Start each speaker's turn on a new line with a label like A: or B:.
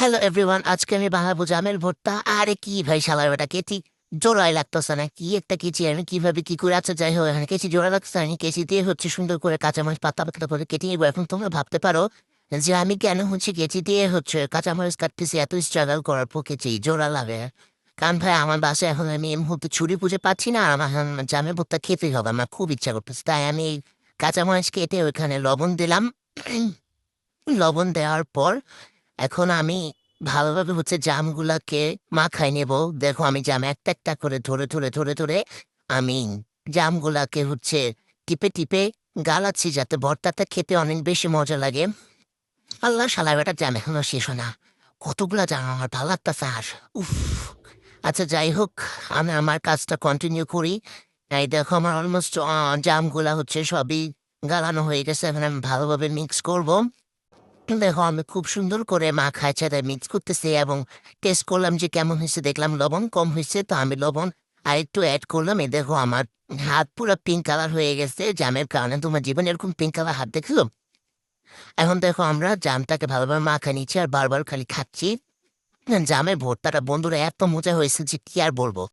A: Hello everyone, আজকে আমি বানাবো জামের ভর্তা। আরে কি ভাই, শালার বেটা কেচি জোড়াই লাগতেছে না, কি একটা কেচি আমি কিভাবে কি করে, আচ্ছা যাই হোক, এখানে কেচি জোড়া লাগতেছে, আমি কেচি দিয়ে হচ্ছে সুন্দর করে কাঁচামরিচ পাতা পাতা করে কেটে নিবো। এখন তোমরা ভাবতে পারো যে আমি কেন হচ্ছে কেচি দিয়ে হচ্ছে কাঁচামরিচ কাটতেছি, এত স্ট্রাগল করার পর কেচি জোড়া লাগে। কারণ ভাই আমার বাসায় এখন আমি এই মুহূর্তে ছুরি পুজো পাচ্ছি না, আর আমার এখন জামের ভর্তা খেতেই হবে, আমার খুব ইচ্ছা করতেছে, তাই আমি এই কাঁচামরিচ কেটে ওইখানে লবণ দিলাম। লবণ দেওয়ার পর এখন আমি ভালোভাবে হচ্ছে জামগুলাকে মাখায় নেব। দেখো আমি জাম একটা একটা করে ধরে ধরে ধরে ধরে আমি জামগুলাকে হচ্ছে টিপে টিপে গালাচ্ছি, যাতে ভর্তাটা খেতে অনেক বেশি মজা লাগে। আল্লাহ, শালা বেটা জাম এখনো শেষ হয় না, কতগুলা জাম, আমার ভালো লাগতেছে আর। উফ। আচ্ছা যাই হোক, আমি আমার কাজটা কন্টিনিউ করি। এই দেখো আমার অলমোস্ট জামগুলা হচ্ছে সবই গালানো হয়ে গেছে, এখন আমি ভালোভাবে মিক্স করব। দেখো আমি খুব সুন্দর করে মাখায় ছাড়াই মিক্স করতেছি এবং টেস্ট করলাম যে কেমন হয়েছে, দেখলাম লবণ কম হয়েছে, তো আমি লবণ আর একটু অ্যাড করলাম। এই দেখো আমার হাত পুরো পিঙ্ক কালার হয়ে গেছে জামের কারণে। তোমার জীবনে এরকম পিঙ্ক কালার হাত দেখলো? এখন দেখো আমরা জামটাকে ভালোভাবে মাখা নিচ্ছি আর বারবার খালি খাচ্ছি। জামের ভর্তাটা বন্ধুরা এত মজা হয়েছে যে কি আর বলবো।